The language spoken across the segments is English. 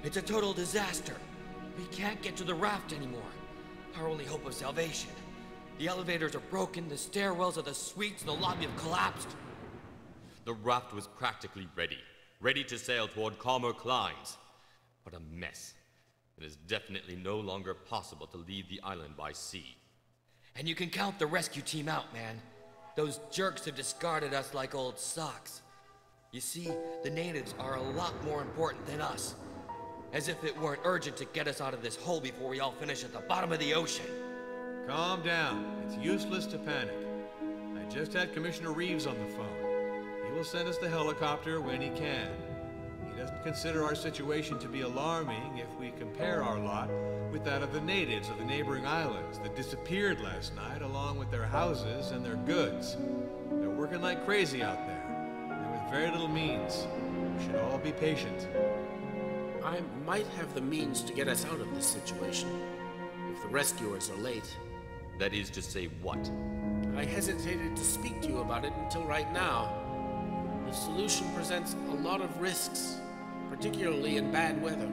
It's a total disaster. We can't get to the raft anymore. Our only hope of salvation. The elevators are broken, the stairwells of the suites in the lobby have collapsed. The raft was practically ready to sail toward calmer climes. What a mess. It is definitely no longer possible to leave the island by sea. And you can count the rescue team out, man. Those jerks have discarded us like old socks. You see, the natives are a lot more important than us. As if it weren't urgent to get us out of this hole before we all finish at the bottom of the ocean. Calm down. It's useless to panic. I just had Commissioner Reeves on the phone. He will send us the helicopter when he can. He doesn't consider our situation to be alarming if we compare our lot with that of the natives of the neighboring islands that disappeared last night along with their houses and their goods. They're working like crazy out there, and with very little means. We should all be patient. I might have the means to get us out of this situation, if the rescuers are late. That is to say what? I hesitated to speak to you about it until right now. The solution presents a lot of risks, particularly in bad weather.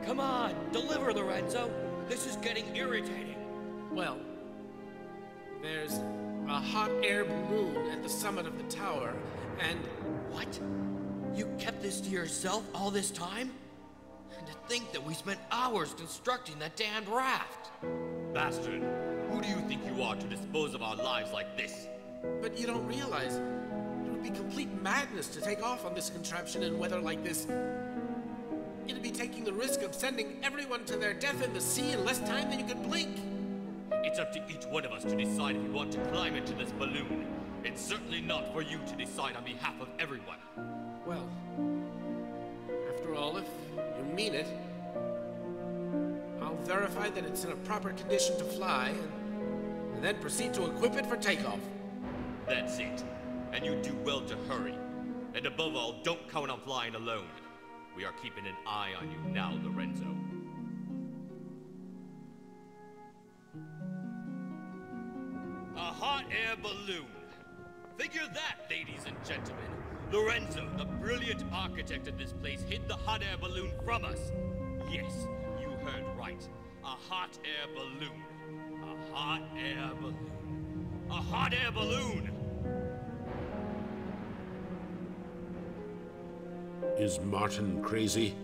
Come on, deliver, Lorenzo. This is getting irritating. Well, there's a hot air balloon at the summit of the tower, and... What? You kept this to yourself all this time? And to think that we spent hours constructing that damned raft. Bastard! Who do you think you are to dispose of our lives like this? But you don't realize, it would be complete madness to take off on this contraption in weather like this. It'd be taking the risk of sending everyone to their death in the sea in less time than you could blink. It's up to each one of us to decide if we want to climb into this balloon. It's certainly not for you to decide on behalf of everyone. Well, after all, if you mean it, I'll verify that it's in a proper condition to fly, and then proceed to equip it for takeoff. That's it. And you do well to hurry. And above all, don't count on flying alone. We are keeping an eye on you now, Lorenzo. A hot air balloon. Figure that, ladies and gentlemen. Lorenzo, the brilliant architect of this place, hid the hot air balloon from us. Yes, you heard right. A hot air balloon. A hot air balloon. A hot air balloon! Is Martin crazy?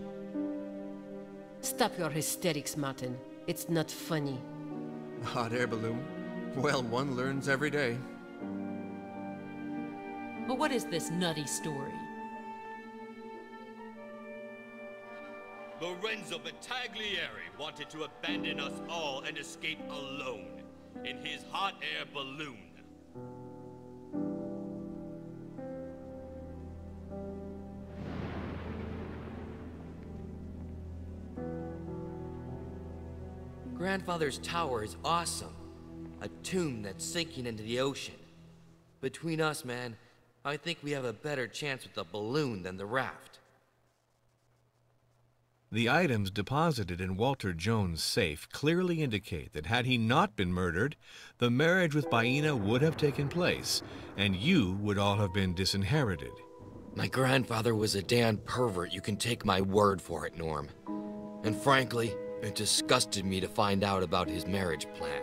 Stop your hysterics, Martin. It's not funny. A hot air balloon? Well, one learns every day. But what is this nutty story? Lorenzo Battaglieri wanted to abandon us all and escape alone in his hot air balloon. Grandfather's tower is awesome. A tomb that's sinking into the ocean. Between us, man, I think we have a better chance with the balloon than the raft. The items deposited in Walter Jones' safe clearly indicate that had he not been murdered, the marriage with Baena would have taken place, and you would all have been disinherited. My grandfather was a damned pervert, you can take my word for it, Norm. And frankly, it disgusted me to find out about his marriage plan.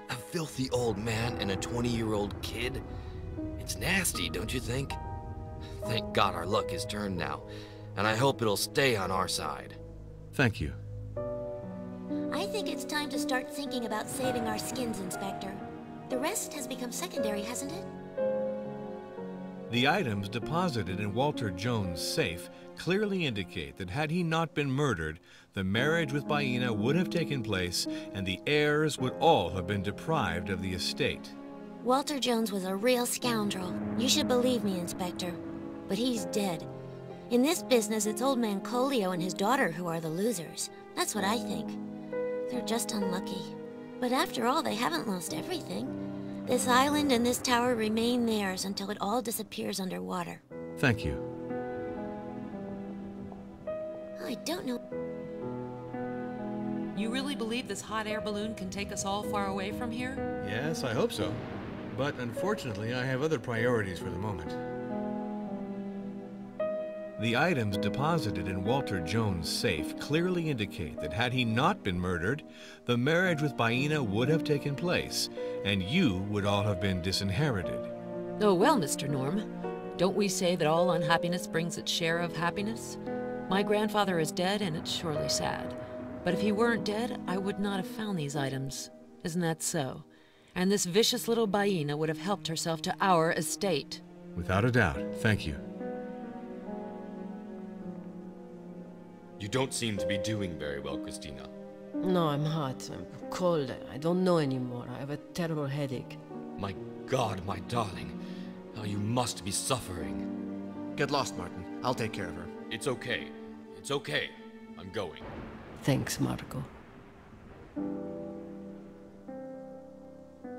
A filthy old man and a 20-year-old kid? It's nasty, don't you think? Thank God our luck has turned now, and I hope it'll stay on our side. Thank you. I think it's time to start thinking about saving our skins, Inspector. The rest has become secondary, hasn't it? The items deposited in Walter Jones' safe clearly indicate that had he not been murdered, the marriage with Baena would have taken place and the heirs would all have been deprived of the estate. Walter Jones was a real scoundrel. You should believe me, Inspector. But he's dead. In this business, it's old man Colio and his daughter who are the losers. That's what I think. They're just unlucky. But after all, they haven't lost everything. This island and this tower remain theirs until it all disappears underwater. Thank you. I don't know. You really believe this hot air balloon can take us all far away from here? Yes, I hope so. But unfortunately, I have other priorities for the moment. The items deposited in Walter Jones' safe clearly indicate that had he not been murdered, the marriage with Baina would have taken place, and you would all have been disinherited. Oh, well, Mr. Norm. Don't we say that all unhappiness brings its share of happiness? My grandfather is dead, and it's surely sad. But if he weren't dead, I would not have found these items. Isn't that so? And this vicious little Baina would have helped herself to our estate. Without a doubt. Thank you. You don't seem to be doing very well, Christina. No, I'm hot. I'm cold. I don't know anymore. I have a terrible headache. My God, my darling. How you must be suffering. Get lost, Martin. I'll take care of her. It's okay. It's okay. I'm going. Thanks, Marco.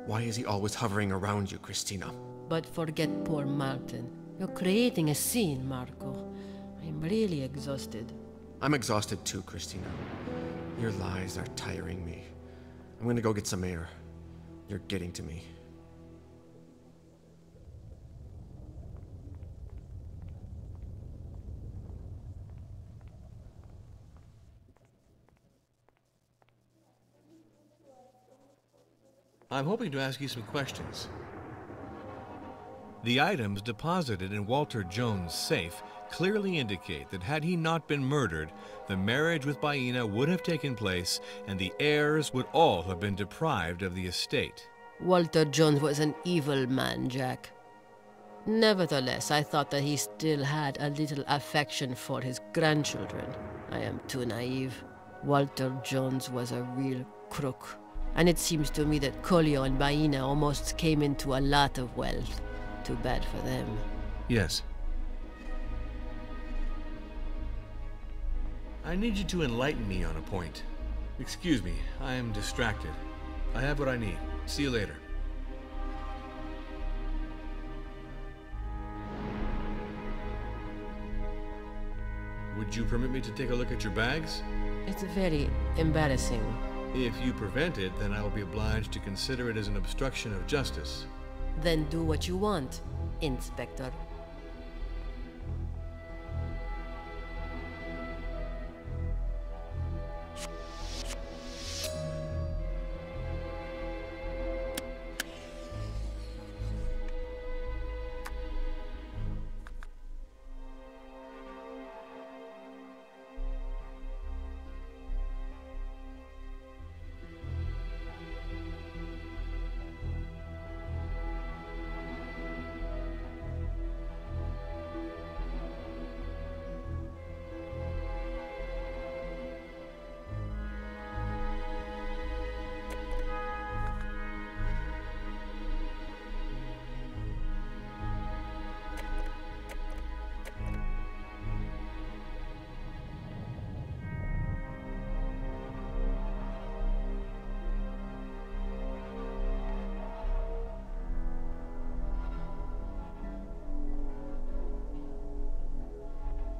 Why is he always hovering around you, Christina? But forget poor Martin. You're creating a scene, Marco. I'm really exhausted. I'm exhausted too, Christina. Your lies are tiring me. I'm gonna go get some air. You're getting to me. I'm hoping to ask you some questions. The items deposited in Walter Jones' safe clearly indicate that had he not been murdered, the marriage with Baina would have taken place and the heirs would all have been deprived of the estate. Walter Jones was an evil man, Jack. Nevertheless, I thought that he still had a little affection for his grandchildren. I am too naive. Walter Jones was a real crook. And it seems to me that Collio and Baina almost came into a lot of wealth. Too bad for them. Yes. I need you to enlighten me on a point. Excuse me, I am distracted. I have what I need. See you later. Would you permit me to take a look at your bags? It's very embarrassing. If you prevent it, then I will be obliged to consider it as an obstruction of justice. Then do what you want, Inspector.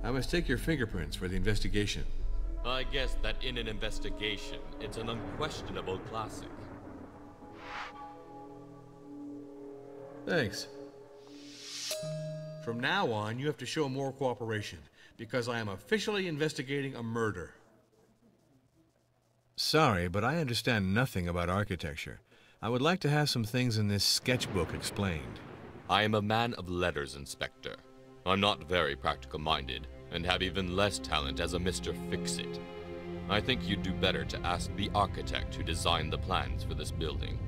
I must take your fingerprints for the investigation. I guess that in an investigation, it's an unquestionable classic. Thanks. From now on, you have to show more cooperation, because I am officially investigating a murder. Sorry, but I understand nothing about architecture. I would like to have some things in this sketchbook explained. I am a man of letters, Inspector. I'm not very practical-minded, and have even less talent as a Mr. Fix-It. I think you'd do better to ask the architect who designed the plans for this building.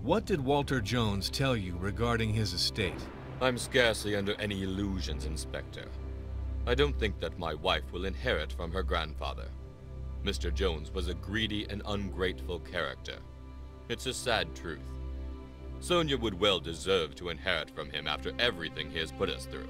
What did Walter Jones tell you regarding his estate? I'm scarcely under any illusions, Inspector. I don't think that my wife will inherit from her grandfather. Mr. Jones was a greedy and ungrateful character. It's a sad truth. Sonia would well deserve to inherit from him after everything he has put us through.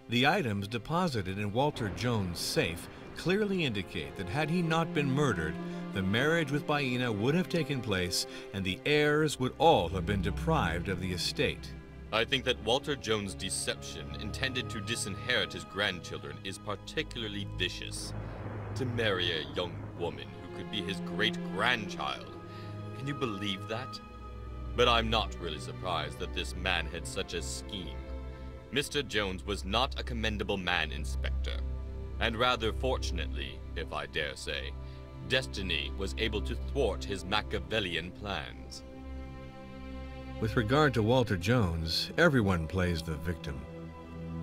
The items deposited in Walter Jones' safe clearly indicate that had he not been murdered, the marriage with Baina would have taken place and the heirs would all have been deprived of the estate. I think that Walter Jones' deception intended to disinherit his grandchildren is particularly vicious. To marry a young woman who could be his great-grandchild. Can you believe that? But I'm not really surprised that this man had such a scheme. Mr. Jones was not a commendable man, Inspector. And rather fortunately, if I dare say, destiny was able to thwart his Machiavellian plans. With regard to Walter Jones, everyone plays the victim.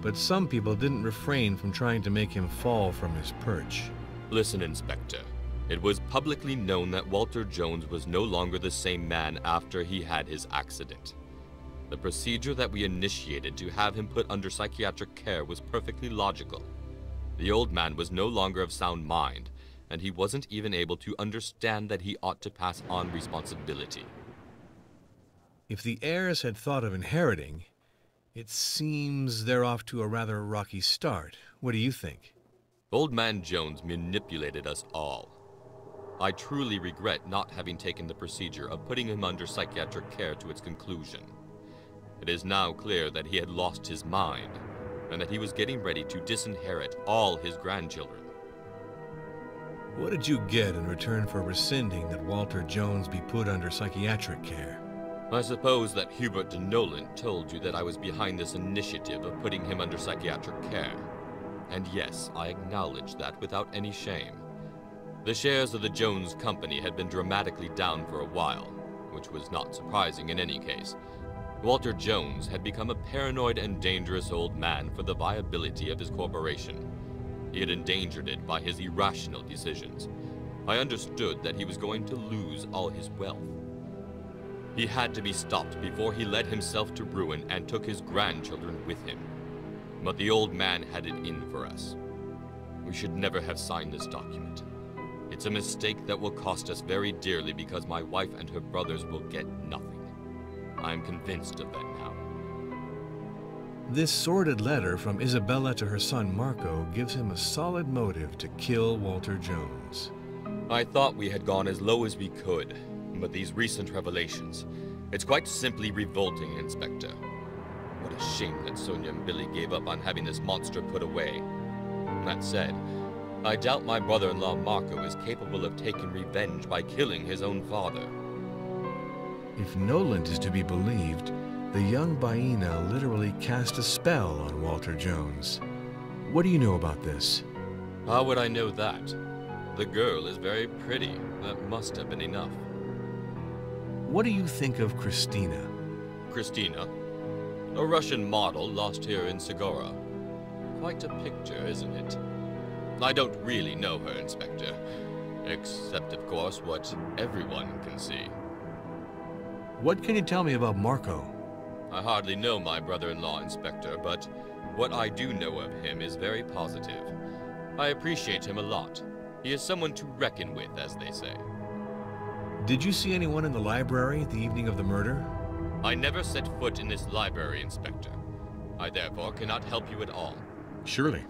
But some people didn't refrain from trying to make him fall from his perch. Listen, Inspector. It was publicly known that Walter Jones was no longer the same man after he had his accident. The procedure that we initiated to have him put under psychiatric care was perfectly logical. The old man was no longer of sound mind, and he wasn't even able to understand that he ought to pass on responsibility. If the heirs had thought of inheriting, it seems they're off to a rather rocky start. What do you think? Old man Jones manipulated us all. I truly regret not having taken the procedure of putting him under psychiatric care to its conclusion. It is now clear that he had lost his mind, and that he was getting ready to disinherit all his grandchildren. What did you get in return for rescinding that Walter Jones be put under psychiatric care? I suppose that Hubert de Nolan told you that I was behind this initiative of putting him under psychiatric care. And yes, I acknowledge that without any shame. The shares of the Jones Company had been dramatically down for a while, which was not surprising in any case. Walter Jones had become a paranoid and dangerous old man for the viability of his corporation. He had endangered it by his irrational decisions. I understood that he was going to lose all his wealth. He had to be stopped before he led himself to ruin and took his grandchildren with him. But the old man had it in for us. We should never have signed this document. It's a mistake that will cost us very dearly because my wife and her brothers will get nothing. I am convinced of that now. This sordid letter from Isabella to her son Marco gives him a solid motive to kill Walter Jones. I thought we had gone as low as we could, but these recent revelations, it's quite simply revolting, Inspector. What a shame that Sonia and Billy gave up on having this monster put away. That said, I doubt my brother-in-law Marco is capable of taking revenge by killing his own father. If Noland is to be believed, the young Baina literally cast a spell on Walter Jones. What do you know about this? How would I know that? The girl is very pretty. That must have been enough. What do you think of Christina? Christina? A Russian model lost here in Segura. Quite a picture, isn't it? I don't really know her, Inspector. Except, of course, what everyone can see. What can you tell me about Marco? I hardly know my brother-in-law, Inspector, but what I do know of him is very positive. I appreciate him a lot. He is someone to reckon with, as they say. Did you see anyone in the library the evening of the murder? I never set foot in this library, Inspector. I therefore cannot help you at all. Surely.